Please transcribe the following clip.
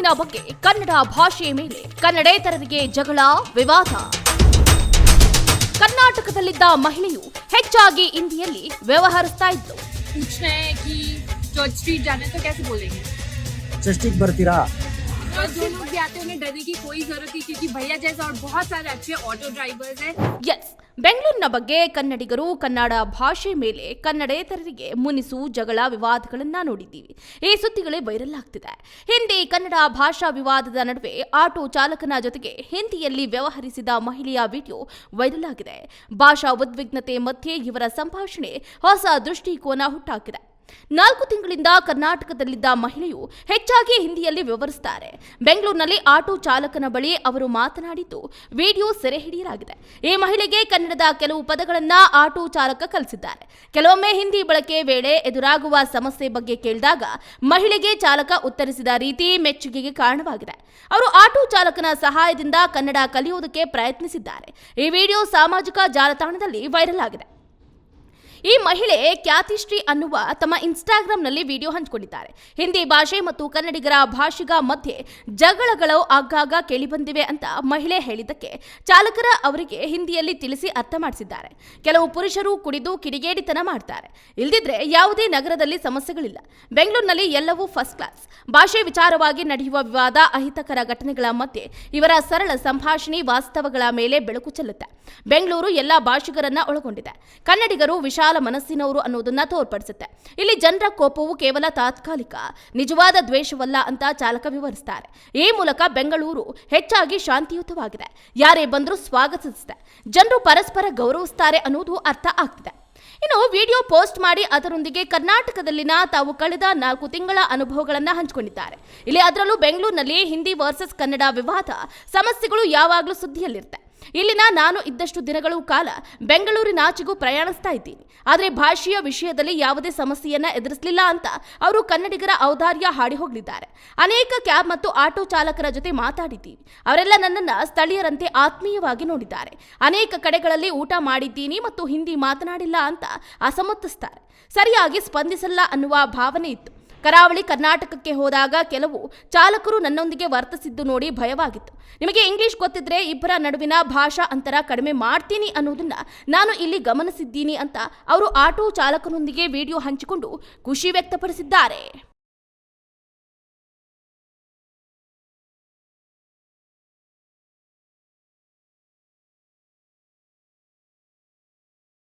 ಬೆಂಗಳೂರಿನ ಬಗ್ಗೆ ಕನ್ನಡ ಭಾಷೆಯ ಮೇಲೆ ಕನ್ನಡೇತರರಿಗೆ ಜಗಳ ವಿವಾದ. ಕರ್ನಾಟಕದಲ್ಲಿದ್ದ ಮಹಿಳೆಯು ಹೆಚ್ಚಾಗಿ ಹಿಂದಿಯಲ್ಲಿ ವ್ಯವಹರಿಸ್ತಾ ಇದ್ಲು. चर्च ಬರ್ತೀರಾ? जो लोग भी आते हैं उन्हें डरने की कोई जरूरत नहीं, क्योंकि भैया जैसा और बहुत सारे अच्छे ऑटो ड्राइवर्स हैं। ಎಸ್, ಬೆಂಗಳೂರಿನ ಬಗ್ಗೆ ಕನ್ನಡಿಗರು ಕನ್ನಡ ಭಾಷೆ ಮೇಲೆ ಕನ್ನಡೇತರರಿಗೆ ಮುನಿಸು ಜಗಳ ವಿವಾದಗಳನ್ನ ನೋಡಿದ್ದೀವಿ. ಈ ಸುದ್ದಿಗಳೇ ವೈರಲ್ ಆಗ್ತಿದೆ. ಹಿಂದಿ ಕನ್ನಡ ಭಾಷಾ ವಿವಾದದ ನಡುವೆ ಆಟೋ ಚಾಲಕನ ಜೊತೆಗೆ ಹಿಂದಿಯಲ್ಲಿ ವ್ಯವಹರಿಸಿದ ಮಹಿಳೆಯ ವಿಡಿಯೋ ವೈರಲ್ ಆಗಿದೆ. ಭಾಷಾ ಉದ್ವಿಗ್ನತೆ ಮಧ್ಯೆ ಇವರ ಸಂಭಾಷಣೆ ಹೊಸ ದೃಷ್ಟಿಕೋನ ಹುಟ್ಟಾಕಿದೆ. 4 ತಿಂಗಳಿಂದ ಕರ್ನಾಟಕದಲ್ಲಿದ್ದ ಮಹಿಳೆಯು ಹೆಚ್ಚಾಗಿ ಹಿಂದಿಯಲ್ಲಿ ವ್ಯವಹರಿಸುತ್ತಾರೆ. ಬೆಂಗಳೂರಿನಲ್ಲಿ ಆಟೋ ಚಾಲಕನ ಬಳಿ ಅವರು ಮಾತನಾಡಿದ್ದು ವಿಡಿಯೋ ಸೆರೆ ಹಿಡಿಯಲಾಗಿದೆ. ಈ ಮಹಿಳೆಗೆ ಕನ್ನಡದ ಕೆಲವು ಪದಗಳನ್ನ ಆಟೋ ಚಾಲಕ ಕಲಿಸಿದ್ದಾರೆ. ಕೆಲವೊಮ್ಮೆ ಹಿಂದಿ ಬಳಕೆ ವೇಳೆ ಎದುರಾಗುವ ಸಮಸ್ಯೆ ಬಗ್ಗೆ ಕೇಳಿದಾಗ ಮಹಿಳೆಗೆ ಚಾಲಕ ಉತ್ತರಿಸಿದ ರೀತಿ ಮೆಚ್ಚುಗೆಗೆ ಕಾರಣವಾಗಿದೆ. ಅವರು ಆಟೋ ಚಾಲಕನ ಸಹಾಯದಿಂದ ಕನ್ನಡ ಕಲಿಯುವುದಕ್ಕೆ ಪ್ರಯತ್ನಿಸಿದ್ದಾರೆ. ಈ ವಿಡಿಯೋ ಸಾಮಾಜಿಕ ಜಾಲತಾಣದಲ್ಲಿ ವೈರಲ್ ಆಗಿದೆ. ಈ ಮಹಿಳೆ ಖ್ಯಾತಿಶ್ರೀ ಅನ್ನುವ ತಮ್ಮ ಇನ್ಸ್ಟಾಗ್ರಾಂನಲ್ಲಿ ವಿಡಿಯೋ ಹಂಚಿಕೊಂಡಿದ್ದಾರೆ. ಹಿಂದಿ ಭಾಷೆ ಮತ್ತು ಕನ್ನಡಿಗರ ಭಾಷಿಗ ಮಧ್ಯೆ ಜಗಳಗಳು ಆಗಾಗ ಕೇಳಿಬಂದಿವೆ ಅಂತ ಮಹಿಳೆ ಹೇಳಿದ್ದಕ್ಕೆ ಚಾಲಕರ ಅವರಿಗೆ ಹಿಂದಿಯಲ್ಲಿ ತಿಳಿಸಿ ಅರ್ಥ ಮಾಡಿಸಿದ್ದಾರೆ. ಕೆಲವು ಪುರುಷರು ಕುಡಿದು ಕಿಡಿಗೇಡಿತನ ಮಾಡ್ತಾರೆ. ಇಲ್ದಿದ್ರೆ ಯಾವುದೇ ನಗರದಲ್ಲಿ ಸಮಸ್ಯೆಗಳಿಲ್ಲ. ಬೆಂಗಳೂರಿನಲ್ಲಿ ಎಲ್ಲವೂ ಫಸ್ಟ್ ಕ್ಲಾಸ್. ಭಾಷೆ ವಿಚಾರವಾಗಿ ನಡೆಯುವ ವಿವಾದ, ಅಹಿತಕರ ಘಟನೆಗಳ ಮಧ್ಯೆ ಇವರ ಸರಳ ಸಂಭಾಷಣೆ ವಾಸ್ತವಗಳ ಮೇಲೆ ಬೆಳಕು ಚೆಲ್ಲುತ್ತೆ. ಬೆಂಗಳೂರು ಎಲ್ಲ ಭಾಷಿಗರನ್ನ ಒಳಗೊಂಡಿದೆ. ಕನ್ನಡಿಗರು ವಿಶಾಲ ಮನಸ್ಸಿನವರು ಅನ್ನೋದನ್ನ ತೋರ್ಪಡಿಸುತ್ತೆ. ಇಲ್ಲಿ ಜನರ ಕೋಪವು ಕೇವಲ ತಾತ್ಕಾಲಿಕ, ನಿಜವಾದ ದ್ವೇಷವಲ್ಲ ಅಂತ ಚಾಲಕ ವಿವರಿಸುತ್ತಾರೆ. ಈ ಮೂಲಕ ಬೆಂಗಳೂರು ಹೆಚ್ಚಾಗಿ ಶಾಂತಿಯುತವಾಗಿದೆ. ಯಾರೇ ಬಂದರೂ ಸ್ವಾಗತಿಸುತ್ತೆ. ಜನರು ಪರಸ್ಪರ ಗೌರವಿಸುತ್ತಾರೆ ಅನ್ನೋದು ಅರ್ಥ ಆಗ್ತಿದೆ. ಇನ್ನು ವಿಡಿಯೋ ಪೋಸ್ಟ್ ಮಾಡಿ ಅದರೊಂದಿಗೆ ಕರ್ನಾಟಕದಲ್ಲಿನ ತಾವು ಕಳೆದ 4 ತಿಂಗಳ ಅನುಭವಗಳನ್ನು ಹಂಚಿಕೊಂಡಿದ್ದಾರೆ. ಇಲ್ಲಿ ಅದರಲ್ಲೂ ಬೆಂಗಳೂರಿನಲ್ಲಿ ಹಿಂದಿ ವರ್ಸಸ್ ಕನ್ನಡ ವಿವಾದ ಸಮಸ್ಯೆಗಳು ಯಾವಾಗಲೂ ಸುದ್ದಿಯಲ್ಲಿರುತ್ತೆ. ಇಲ್ಲಿನ ನಾನು ಇದ್ದಷ್ಟು ದಿನಗಳ ಕಾಲ ಬೆಂಗಳೂರಿನಾಚೆಗೂ ಪ್ರಯಾಣಿಸ್ತಾ ಇದ್ದೀನಿ. ಆದರೆ ಭಾಷೆಯ ವಿಷಯದಲ್ಲಿ ಯಾವುದೇ ಸಮಸ್ಯೆಯನ್ನ ಎದುರಿಸಲಿಲ್ಲ ಅಂತ ಅವರು ಕನ್ನಡಿಗರ ಔದಾರ್ಯ ಹಾಡಿ ಹೋಗಲಿದ್ದಾರೆ. ಅನೇಕ ಕ್ಯಾಬ್ ಮತ್ತು ಆಟೋ ಚಾಲಕರ ಜೊತೆ ಮಾತಾಡಿದ್ದೀವಿ. ಅವರೆಲ್ಲ ನನ್ನನ್ನ ಸ್ಥಳೀಯರಂತೆ ಆತ್ಮೀಯವಾಗಿ ನೋಡಿದ್ದಾರೆ. ಅನೇಕ ಕಡೆಗಳಲ್ಲಿ ಊಟ ಮಾಡಿದ್ದೀನಿ ಮತ್ತು ಹಿಂದಿ ಮಾತನಾಡಿಲ್ಲ ಅಂತ ಅಸಮರ್ಥಿಸ್ತಾರೆ. ಸರಿಯಾಗಿ ಸ್ಪಂದಿಸಲ್ಲ ಅನ್ನುವ ಭಾವನೆ ಇತ್ತು. ಕರಾವಳಿ ಕರ್ನಾಟಕಕ್ಕೆ ಹೋದಾಗ ಕೆಲವು ಚಾಲಕರು ನನ್ನೊಂದಿಗೆ ವರ್ತಿಸಿದ್ದು ನೋಡಿ ಭಯವಾಗಿತ್ತು. ನಿಮಗೆ ಇಂಗ್ಲಿಷ್ ಗೊತ್ತಿದ್ರೆ ಇಬ್ಬರ ನಡುವಿನ ಭಾಷಾ ಅಂತರ ಕಡಿಮೆ ಮಾಡ್ತೀನಿ ಅನ್ನೋದನ್ನ ನಾನು ಇಲ್ಲಿ ಗಮನಿಸಿದ್ದೀನಿ ಅಂತ ಅವರು ಆಟೋ ಚಾಲಕನೊಂದಿಗೆ ವಿಡಿಯೋ ಹಂಚಿಕೊಂಡು ಖುಷಿ ವ್ಯಕ್ತಪಡಿಸಿದ್ದಾರೆ.